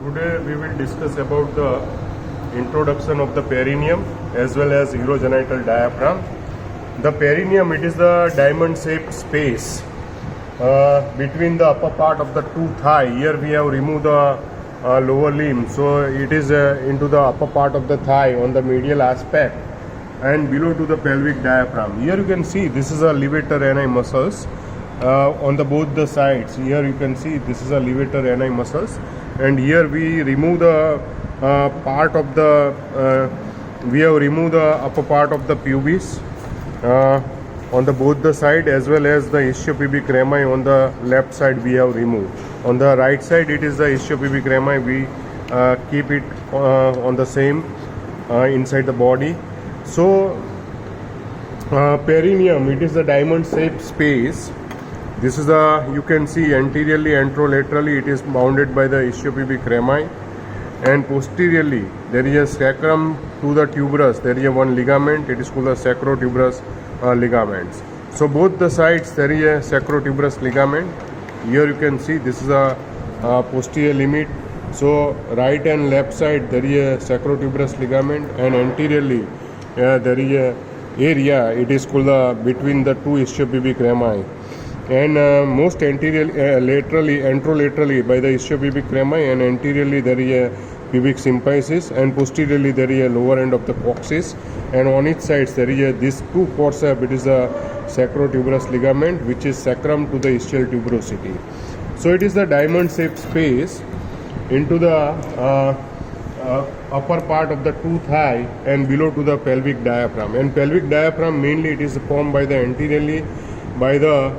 Today we will discuss about the introduction of the perineum as well as urogenital diaphragm. The perineum, it is the diamond shaped space between the upper part of the two thigh. Here we have removed the lower limb, so it is into the upper part of the thigh on the medial aspect and below to the pelvic diaphragm. Here you can see this is a levator ani muscles on the both the sides. Here you can see this is a levator ani muscles, and here we remove the part of the we have removed the upper part of the pubis on the both the side, as well as the ischiopubic rami on the left side we have removed. On the right side it is the ischiopubic rami. We keep it on the same inside the body. So perineum, it is the diamond shaped space. This is the, you can see anteriorly, anterolaterally it is bounded by the ischiopubic rami, and posteriorly there is a sacrum to the tuberous. There is a one ligament, it is called the sacrotuberous ligaments. So both the sides there is a sacrotuberous ligament. Here you can see this is a posterior limit. So right and left side there is a sacrotuberous ligament, and anteriorly there is a area, it is called between the two ischiopubic rami, and most laterally, anterolaterally by the ischiopubic rami, and anteriorly there is a pubic symphysis, and posteriorly there is a lower end of the coccyx, and on its sides there is a this two forceps. It is a sacrotuberous ligament which is sacrum to the ischial tuberosity. So it is the diamond shaped space into the upper part of the two thigh and below to the pelvic diaphragm. And pelvic diaphragm mainly it is formed by the anteriorly by the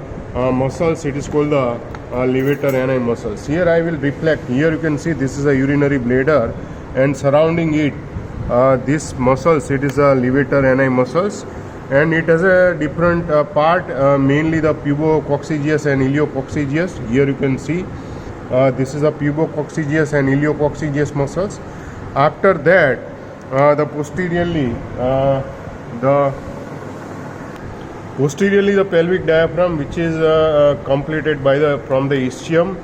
muscles. It is called the levator ani muscles. Here I will reflect. Here you can see this is a urinary bladder, and surrounding it this muscles, it is a levator ani muscles, and it has a different part, mainly the pubococcygeus and iliococcygeus. Here you can see this is a pubococcygeus and iliococcygeus muscles. After that the posteriorly the pelvic diaphragm, which is completed by the from the ischium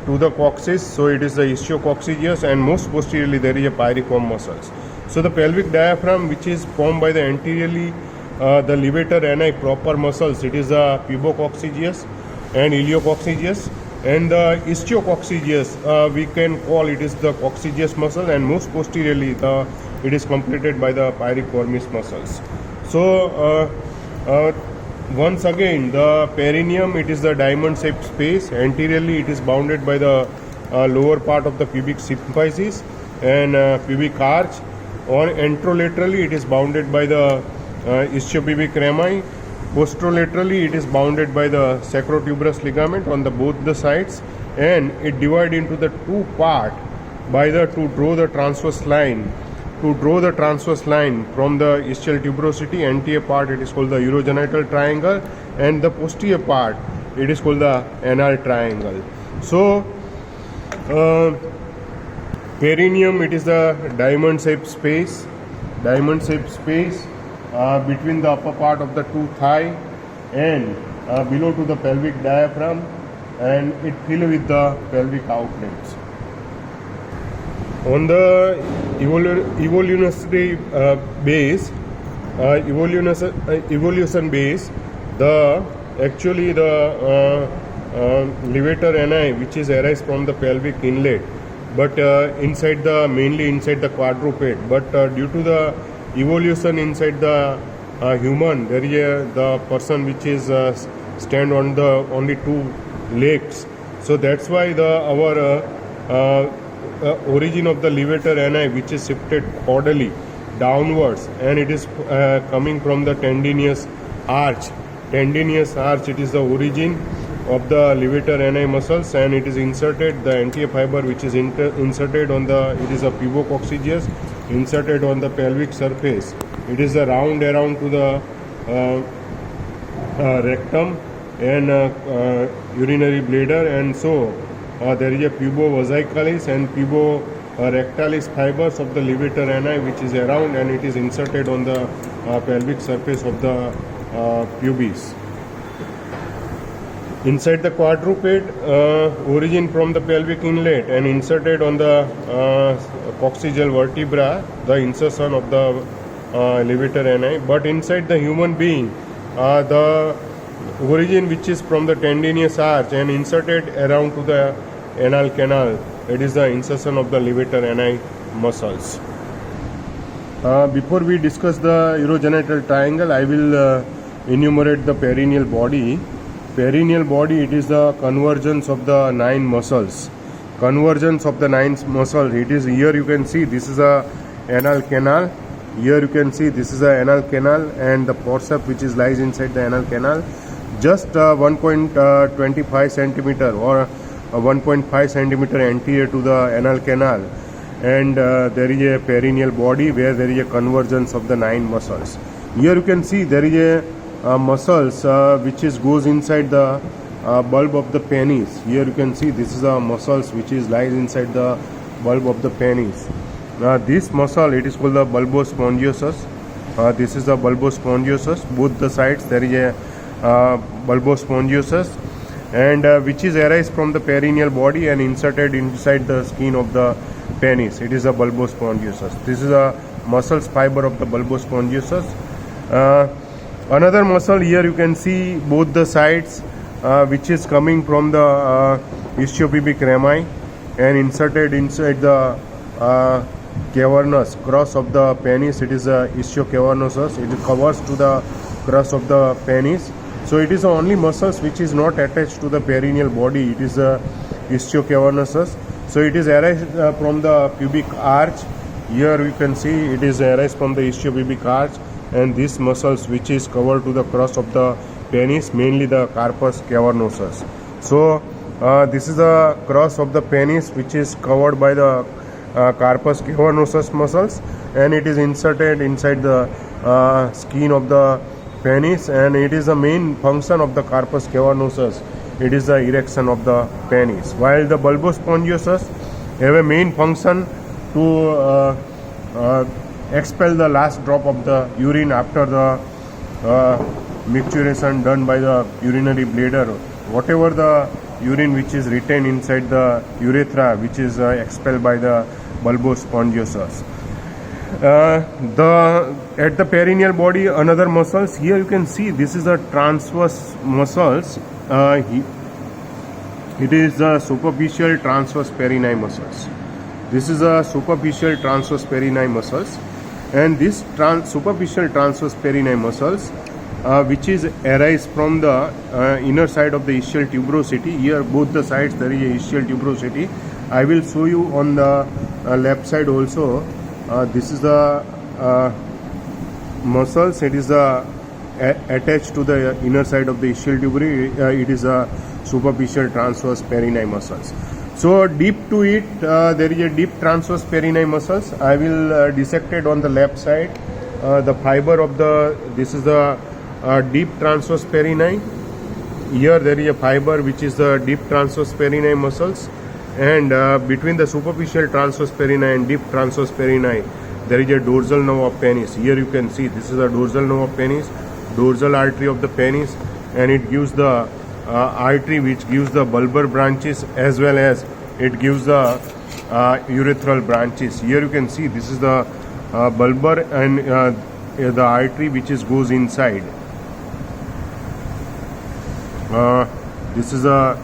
to the coccyx. So it is the ischio-coccygeus, and most posteriorly there is a piriform muscles. So the pelvic diaphragm, which is formed by the anteriorly the levator ani proper muscles, it is the pubococcygeus and iliococcygeus, and the ischio-coccygeus we can call it is the coccygeus muscle, and most posteriorly it is completed by the piriformis muscles. So once again, the perineum, it is the diamond shaped space. Anteriorly it is bounded by the lower part of the pubic symphysis and pubic arch. On anterolaterally it is bounded by the ischiopubic rami. Posterolaterally it is bounded by the sacrotuberous ligament on the both the sides, and it divided into the two part by the to draw the transverse line. To draw the transverse line from the ischial tuberosity, anterior part it is called the urogenital triangle, and the posterior part it is called the anal triangle. So perineum, it is the diamond shaped space. Between the upper part of the two thigh and below to the pelvic diaphragm, and it filled with the pelvic outlets. On the evolutionary base, evolution base, the actually the levator ani, which is arise from the pelvic inlet, but inside the mainly inside the quadruped, but due to the evolution inside the human, there is the person which is stand on the only two legs. So that's why the our origin of the levator ani, which is shifted caudally downwards, and it is coming from the tendinous arch. It is the origin of the levator ani muscles, and it is inserted the anterior fiber, which is inserted on the, it is a pubococcygeus, inserted on the pelvic surface. It is a round around to the rectum and urinary bladder, and so there is a pubovasicalis and puborectalis fibers of the levator ani, which is around, and it is inserted on the pelvic surface of the pubis. Inside the quadruped, origin from the pelvic inlet and inserted on the coccygeal vertebra, the insertion of the levator ani. But inside the human being, the origin which is from the tendinous arch and inserted around to the anal canal, it is the insertion of the levator ani muscles. Before we discuss the urogenital triangle, I will enumerate the perineal body. Perineal body, it is the convergence of the 9 muscles. Convergence of the 9 muscles. It is here you can see this is a anal canal. Here you can see this is a anal canal and the forceps which is lies inside the anal canal. Just 1.25 centimeter or 1.5 centimeter anterior to the anal canal. And there is a perineal body where there is a convergence of the 9 muscles. Here you can see there is a muscles which is goes inside the bulb of the penis. Here you can see this is a muscles which is lies inside the bulb of the penis. This muscle, it is called the bulbospongiosus. This is the bulbospongiosus. Both the sides there is a bulbospongiosus, and which is arise from the perineal body and inserted inside the skin of the penis. It is a bulbospongiosus. This is a muscles fiber of the bulbospongiosus. Another muscle here you can see both the sides which is coming from the ischiopubic rami and inserted inside the cavernous cross of the penis. It is a ischiocavernosus. It covers to the cross of the penis. So it is the only muscles which is not attached to the perineal body. It is a ischiocavernosus. So it is arise from the pubic arch. Here you can see it is arise from the ischiopubic arch, and these muscles which is covered to the cross of the penis, mainly the carpus cavernosus. So this is the cross of the penis which is covered by the carpus cavernosus muscles, and it is inserted inside the skin of the penis, and it is the main function of the carpus cavernosus. It is the erection of the penis, while the bulbospongiosus have a main function to expel the last drop of the urine after the micturition done by the urinary bladder. Whatever the urine which is retained inside the urethra, which is expelled by the bulbospongiosus. At the perineal body, another muscles. Here you can see this is the transverse muscles. It is the superficial transverse perineal muscles. This is a superficial transverse perineal muscles, and this superficial transverse perineal muscles which is arise from the inner side of the ischial tuberosity. Here both the sides there is a ischial tuberosity. I will show you on the left side also. This is the muscles. It is attached to the inner side of the ischial tuberi. It is a superficial transverse perineal muscles. So deep to it, there is a deep transverse perineal muscles. I will dissect it on the left side. The fiber of the, this is the deep transverse perineal. Here there is a fiber which is the deep transverse perineal muscles, and between the superficial transverse perineal and deep transverse perineal there is a dorsal nerve of penis. Here you can see this is a dorsal nerve of penis, dorsal artery of the penis, and it gives the artery which gives the bulbar branches as well as it gives the urethral branches. Here you can see this is the bulbar and the artery which is goes inside. This is a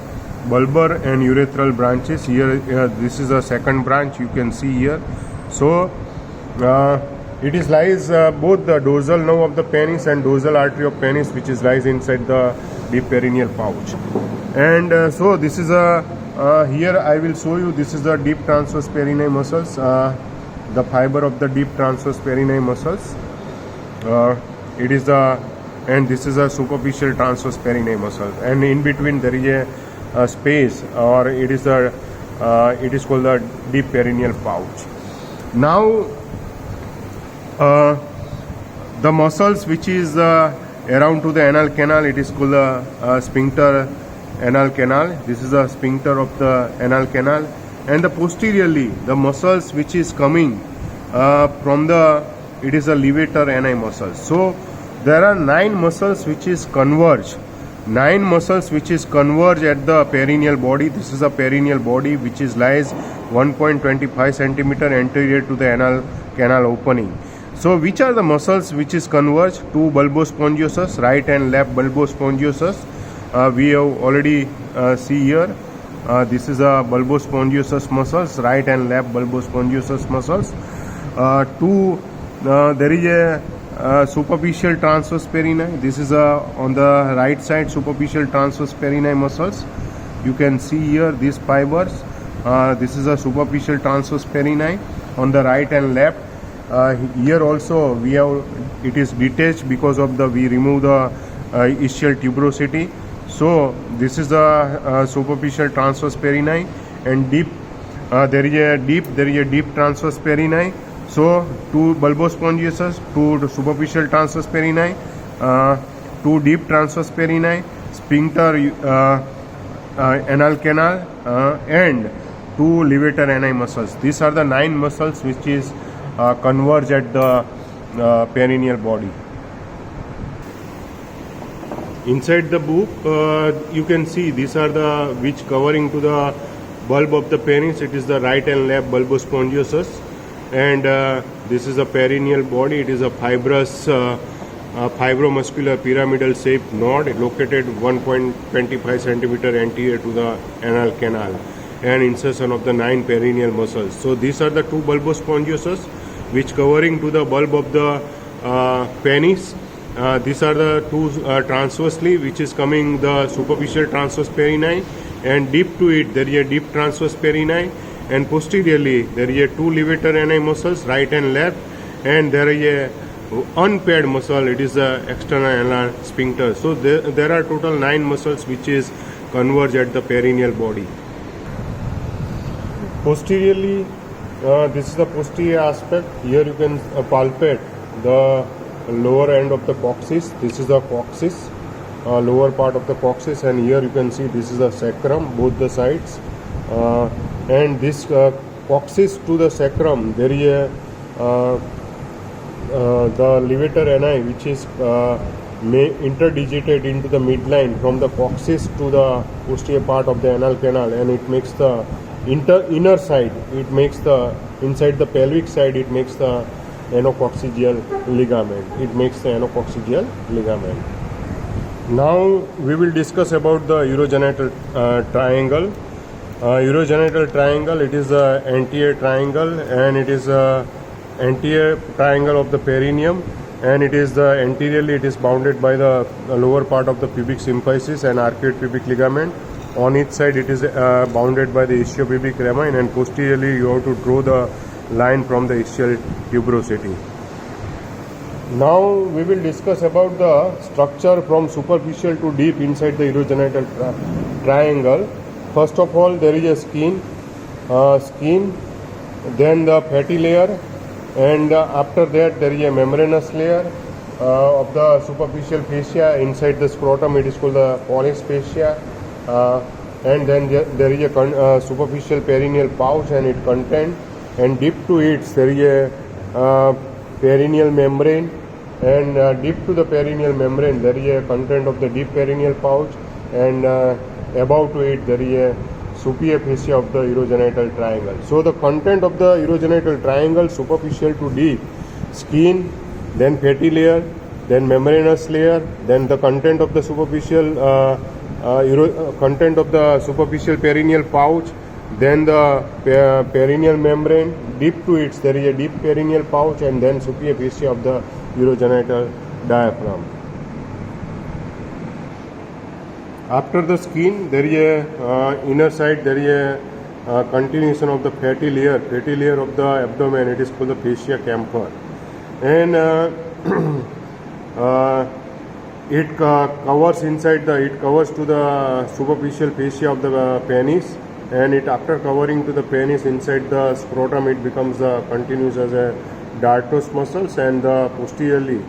bulbar and urethral branches. Here this is a second branch you can see here. So it is lies both the dorsal nerve of the penis and dorsal artery of penis which is lies inside the deep perineal pouch. And so this is a here I will show you this is the deep transverse perineal muscles, the fiber of the deep transverse perineal muscles. It is the, and this is a superficial transverse perineal muscle, and in between there is a space, or it is a it is called the deep perineal pouch. Now the muscles which is around to the anal canal, it is called the sphincter anal canal. This is a sphincter of the anal canal, and the posteriorly the muscles which is coming from the, it is a levator ani muscle. So there are 9 muscles which is converge 9 muscles which is converge at the perineal body. This is a perineal body which is lies 1.25 centimeter anterior to the anal canal opening. So which are the muscles which is converge? Two bulbospongiosus, right and left bulbospongiosus. We have already see here. This is a bulbospongiosus muscles, right and left bulbospongiosus muscles. There is a superficial transverse perineum. This is on the right side superficial transverse perineum muscles. You can see here these fibers. This is a superficial transverse perineum on the right and left. Here also we have it is detached because of the we remove the ischial tuberosity. So this is the superficial transverse perineum, and deep there is a deep transverse perineum. So two bulbospongiosus, two superficial transverse perineum, two deep transverse perineum, sphincter anal canal, and two levator ani muscles. These are the 9 muscles which is converge at the perineal body. Inside the book, you can see these are the which covering to the bulb of the penis. It is the right and left bulbospongiosus, and this is a perineal body. It is a fibrous, fibromuscular pyramidal shaped node located 1.25 centimeter anterior to the anal canal, and insertion of the 9 perineal muscles. So these are the two bulbospongiosus which covering to the bulb of the penis. These are the two transversely which is coming the superficial transverse perineum, and deep to it there is a deep transverse perineum, and posteriorly there is a two levator ani muscles, right and left, and there is a unpaired muscle. It is the external anal sphincter. So there are total 9 muscles which is converge at the perineal body. Posteriorly, this is the posterior aspect. Here you can palpate the lower end of the coccyx. This is the coccyx, lower part of the coccyx, and here you can see this is the sacrum, both the sides, and this coccyx to the sacrum there is a the levator ani which is interdigitate into the midline from the coccyx to the posterior part of the anal canal, and it makes the inner side, it makes the inside the pelvic side, it makes the anococcygeal ligament. It makes the anococcygeal ligament. Now we will discuss about the urogenital triangle. Urogenital triangle, it is a anterior triangle, and it is a anterior triangle of the perineum, and it is the anteriorly it is bounded by the lower part of the pubic symphysis and arcuate pubic ligament. On each side it is bounded by the ischiopubic rami, and posteriorly you have to draw the line from the ischial tuberosity. Now we will discuss about the structure from superficial to deep inside the urogenital triangle. First of all, there is a skin, then the fatty layer, and after that there is a membranous layer of the superficial fascia inside the scrotum. It is called the polys fascia, and then there is a superficial perineal pouch, and it contains, and deep to it there is a perineal membrane, and deep to the perineal membrane there is a content of the deep perineal pouch, and above to it there is a superior fascia of the urogenital triangle. So the content of the urogenital triangle, superficial to deep: skin, then fatty layer, then membranous layer, then the content of the superficial content of the superficial perineal pouch, then the perineal membrane. Deep to it there is a deep perineal pouch, and then superior fascia of the urogenital diaphragm. After the skin, there is a inner side, there is a continuation of the fatty layer of the abdomen. It is called the fascia camphor, and it covers inside the, it covers to the superficial fascia of the penis, and it after covering to the penis inside the scrotum, it becomes continues as a dartos muscles, and posteriorly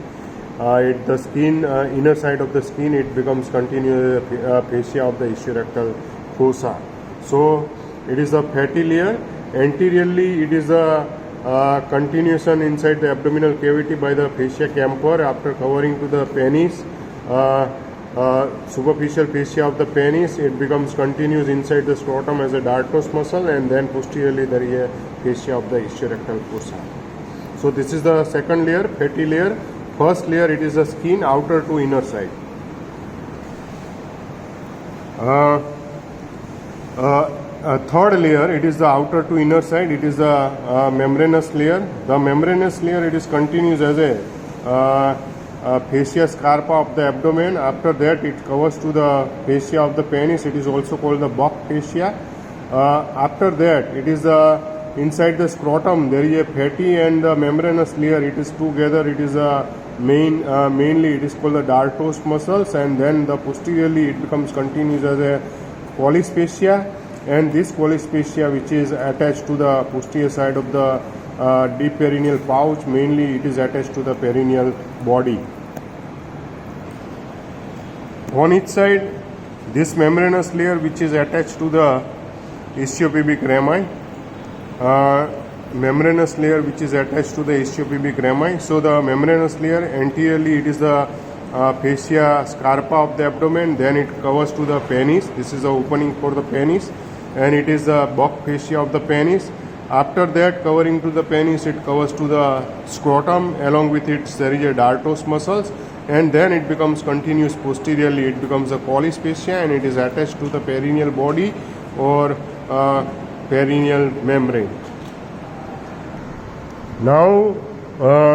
the skin, inner side of the skin, it becomes continuous fascia of the ischiorectal fossa. So it is a fatty layer. Anteriorly it is a continuation inside the abdominal cavity by the fascia camphor after covering to the penis, superficial fascia of the penis. It becomes continuous inside the scrotum as a dartos muscle, and then posteriorly there is a fascia of the ischiorectal fossa. So this is the second layer, fatty layer. First layer, it is the skin, outer to inner side. Third layer, it is the outer to inner side. It is the membranous layer. The membranous layer, it is continuous as a fascia scarpa of the abdomen. After that, it covers to the fascia of the penis. It is also called the Bach fascia. After that, it is inside the scrotum. There is a fatty and the membranous layer. It is together. It is mainly it is called the dartos muscles, and then the posteriorly it becomes continuous as a collis fascia. And this collis fascia, which is attached to the posterior side of the deep perineal pouch, mainly it is attached to the perineal body. On each side, this membranous layer, which is attached to the ischiopubic rami, membranous layer which is attached to the ischiopubic rami. So the membranous layer, anteriorly it is the fascia scarpa of the abdomen, then it covers to the penis. This is the opening for the penis, and it is the Bach fascia of the penis. After that, covering to the penis, it covers to the scrotum. Along with it, there is a dartos muscles, and then it becomes continuous posteriorly. It becomes a collis fascia, and it is attached to the perineal body or perineal membrane. Now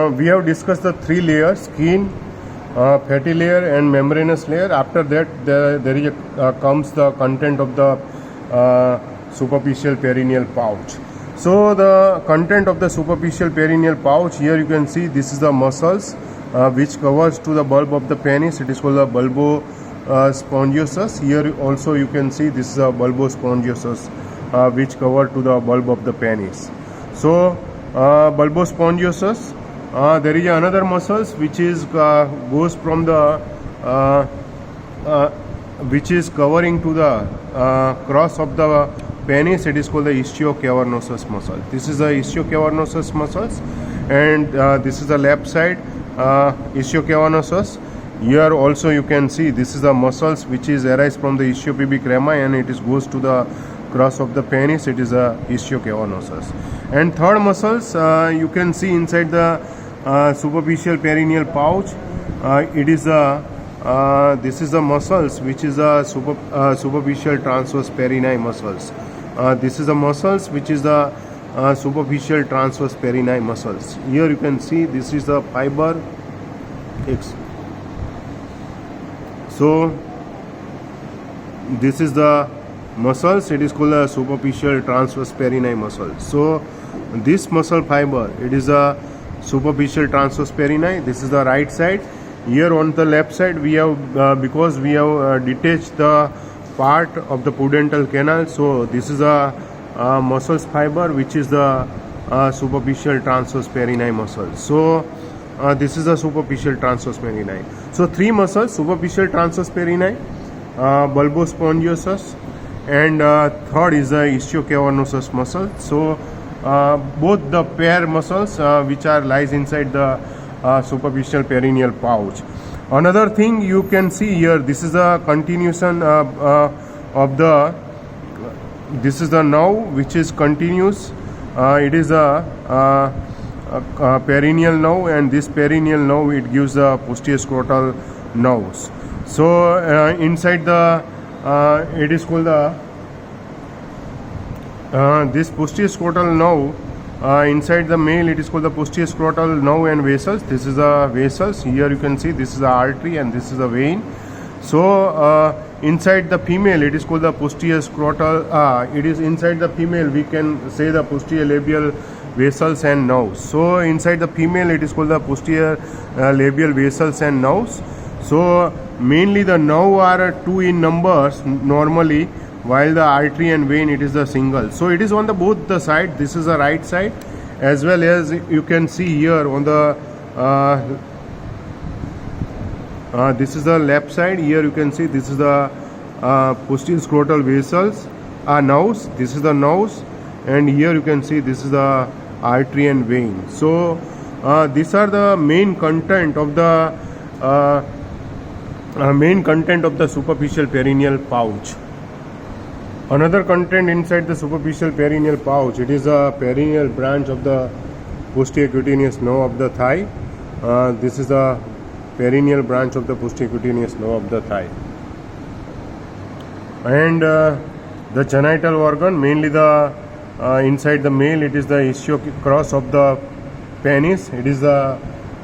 we have discussed the three layers: skin, fatty layer, and membranous layer. After that, there is comes the content of the superficial perineal pouch. So the content of the superficial perineal pouch, here you can see this is the muscles which covers to the bulb of the penis. It is called the bulbospongiosus. Here also you can see this is a bulbospongiosus which cover to the bulb of the penis. So bulbospongiosus, there is another muscles which is goes from the which is covering to the cross of the penis. It is called the ischiocavernosus muscle. This is the ischiocavernosus muscles, and this is the left side ischiocavernosus. Here also you can see this is the muscles which is arise from the ischiopubic rami, and it is goes to the cross of the penis. It is a ischiocavernosus. And third muscles you can see inside the superficial perineal pouch. It is the this is the muscles which is the superficial transverse perineal muscles. This is the muscles which is the superficial transverse perineal muscles. Here you can see this is the fiber X. So this is the muscles. It is called a superficial transverse perineal muscle. So this muscle fiber, it is a superficial transverse perineal. This is the right side. Here on the left side we have because we have detached the part of the pudendal canal. So this is a muscles fiber which is the superficial transverse perineal muscle. So this is a superficial transverse perineal. So three muscles: superficial transverse perineal, bulbospongiosus, and third is the ischiocavernosus muscle. So both the pair muscles which are lies inside the superficial perineal pouch. Another thing you can see here, this is a continuation of the this is the nerve which is continuous. It is a perineal nerve, and this perineal nerve it gives the posterior scrotal nerves. So inside the it is called the this posterior scrotal nerve. Inside the male it is called the posterior scrotal nerve and vessels. This is the vessels. Here you can see this is the artery and this is the vein. So inside the female it is called the posterior scrotal. It is inside the female we can say the posterior labial vessels and nerves. So inside the female it is called the posterior labial vessels and nerves. So mainly the nerve are two in numbers normally, while the artery and vein it is the single. So it is on the both the side. This is the right side, as well as you can see here on the this is the left side. Here you can see this is the posterior scrotal vessels nerves. This is the nerves, and here you can see this is the artery and vein. So these are the main content of the main content of the superficial perineal pouch. Another content inside the superficial perineal pouch, it is a perineal branch of the posterior cutaneous nerve of the thigh. This is the perineal branch of the posterior cutaneous nerve of the thigh. And the genital organ, mainly the inside the male, it is the ischio-cross of the penis. It is the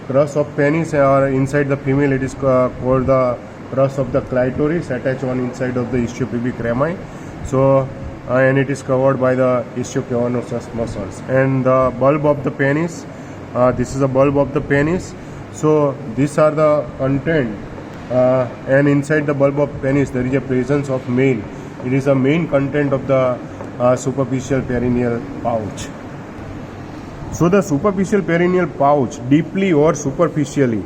cross of penis, or inside the female it is called the cross of the clitoris, attached one inside of the ischiopubic rami. So and it is covered by the ischiocavernosus muscles. And the bulb of the penis, this is the bulb of the penis. So these are the content, and inside the bulb of penis there is a presence of male. It is the main content of the superficial perineal pouch. So the superficial perineal pouch, deeply or superficially,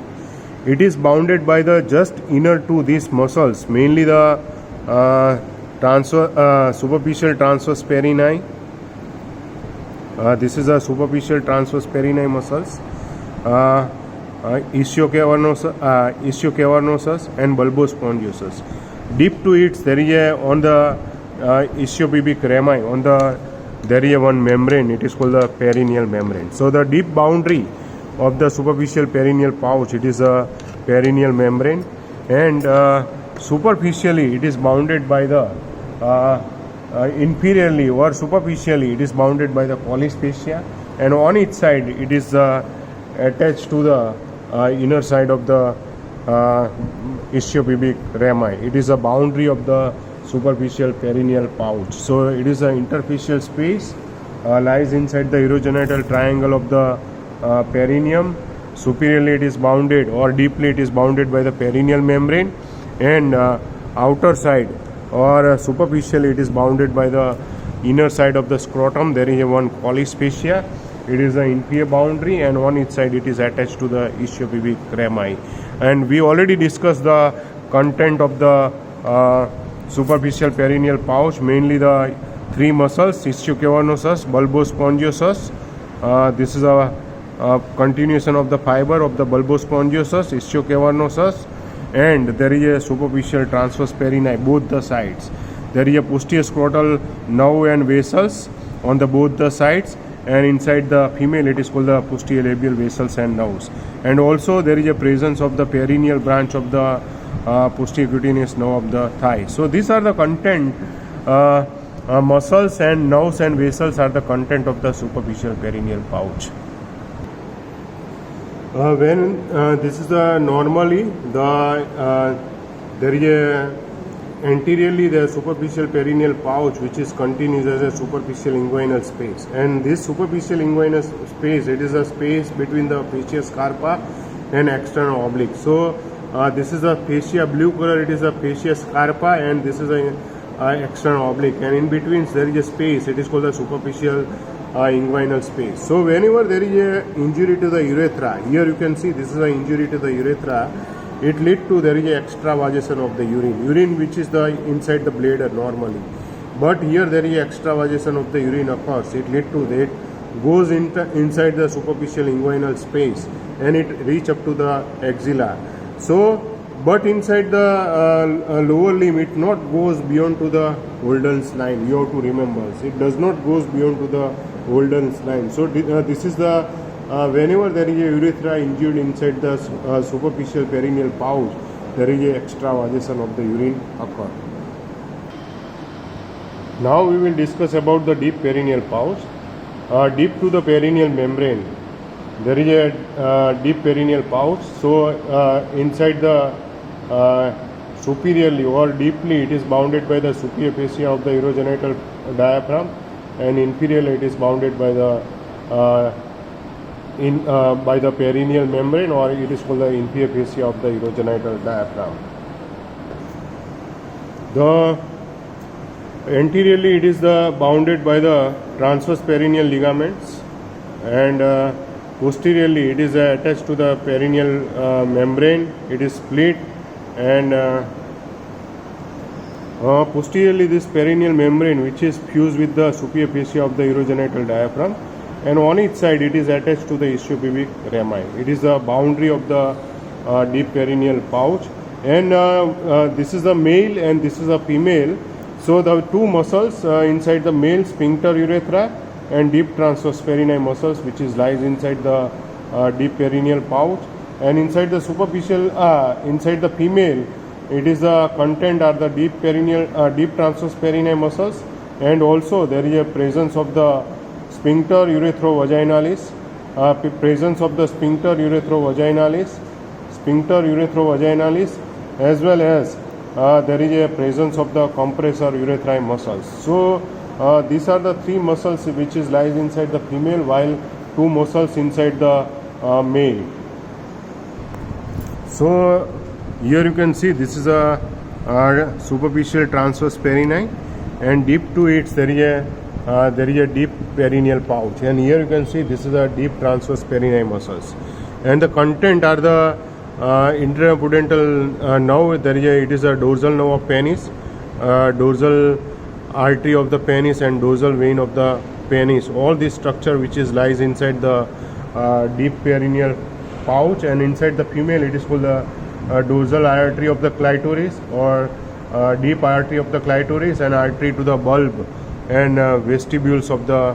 it is bounded by the just inner to these muscles, mainly the superficial transverse perineal. This is a superficial transverse perineal muscles, ischiocavernosus and bulbospongiosus. Deep to it, there is a, on the ischiopubic rami, on the there is one membrane, it is called the perineal membrane. So the deep boundary of the superficial perineal pouch, it is a perineal membrane, and superficially it is bounded by the inferiorly or superficially it is bounded by the collis fascia, and on its side it is attached to the inner side of the ischiopubic rami. It is a boundary of the superficial perineal pouch. So it is an interfacial space, lies inside the urogenital triangle of the perineum. Superiorly it is bounded, or deeply it is bounded by the perineal membrane, and outer side or superficially it is bounded by the inner side of the scrotum. There is a one collis fascia. It is an inferior boundary, and on its side it is attached to the ischiopubic rami. And we already discussed the content of the superficial perineal pouch, mainly the three muscles, ischiocavernosus, bulbospongiosus. This is a continuation of the fiber of the bulbospongiosus, ischiocavernosus, and there is a superficial transverse perineal, both the sides. There is a posterior scrotal nerve and vessels on the both the sides, and inside the female it is called the posterior labial vessels and nerves. And also there is a presence of the perineal branch of the posterior cutaneous nerve of the thigh. So these are the content, muscles and nerves and vessels are the content of the superficial perineal pouch. When this is the normally the there is a anteriorly the superficial perineal pouch, which is continues as a superficial inguinal space, and this superficial inguinal space, it is a space between the fascia scarpa and external oblique. So this is a fascia blue color, it is a fascia scarpa, and this is a external oblique, and in between there is a space, it is called the superficial inguinal space. So whenever there is a injury to the urethra, here you can see this is an injury to the urethra, it lead to there is a extravasation of the urine which is the inside the bladder normally, but here there is extravasation of the urine occurs. It lead to that goes inside the superficial inguinal space, and it reach up to the axilla. So but inside the lower limb it not goes beyond to the Holden's line. You have to remember, it does not goes beyond to the Holden's line. So this is the whenever there is a urethra injured inside the superficial perineal pouch, there is a extravasation of the urine occur. Now we will discuss about the deep perineal pouch. Deep to the perineal membrane, there is a deep perineal pouch. So inside the superiorly or deeply it is bounded by the superior fascia of the urogenital diaphragm, and inferiorly it is bounded by the by the perineal membrane, or it is called the inferior fascia of the urogenital diaphragm. The anteriorly it is bounded by the transverse perineal ligaments, and posteriorly it is attached to the perineal membrane. It is split, and posteriorly this perineal membrane, which is fused with the superior fascia of the urogenital diaphragm, and on its side it is attached to the ischiopubic rami. It is the boundary of the deep perineal pouch, and this is the male and this is a female. So the two muscles inside the male, sphincter urethra and deep transverse perineal muscles, which is lies inside the deep perineal pouch, and inside the superficial inside the female, it is the content are the deep perineal deep transverse perineal muscles, and also there is a presence of the sphincter uretrovaginalis, presence of the sphincter uretrovaginalis, as well as there is a presence of the compressor urethrae muscles. So these are the three muscles which is lies inside the female, while two muscles inside the male. So here you can see this is a superficial transverse perineum, and deep to it there is a deep perineal pouch, and here you can see this is a deep transverse perineum muscles, and the content are the intrapudental nerve. It is a dorsal nerve of penis, dorsal artery of the penis and dorsal vein of the penis. All this structure which is lies inside the deep perineal pouch, and inside the female it is called the dorsal artery of the clitoris, or deep artery of the clitoris, and artery to the bulb and vestibules of the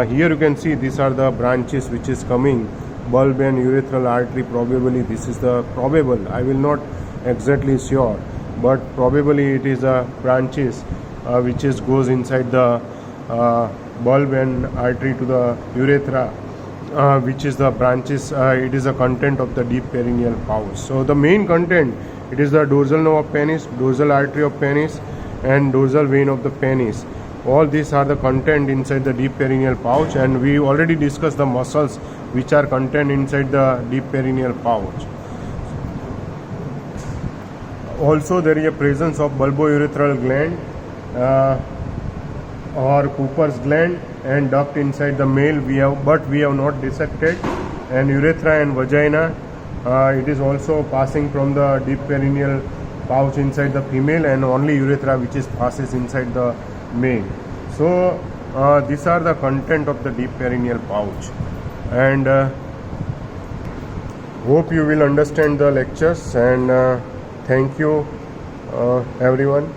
here you can see these are the branches which is coming, bulb and urethral artery. Probably this is the probable, I will not exactly sure, but probably it is a branches which is goes inside the bulb and artery to the urethra, which is the branches. It is a content of the deep perineal pouch. So the main content, it is the dorsal nerve of penis, dorsal artery of penis and dorsal vein of the penis. All these are the content inside the deep perineal pouch, and we already discussed the muscles which are content inside the deep perineal pouch. Also there is a presence of bulbourethral gland or Cooper's gland and duct inside the male, but we have not dissected, and urethra and vagina. It is also passing from the deep perineal pouch inside the female, and only urethra which is passes inside the male. So these are the content of the deep perineal pouch, and hope you will understand the lectures, and thank you everyone.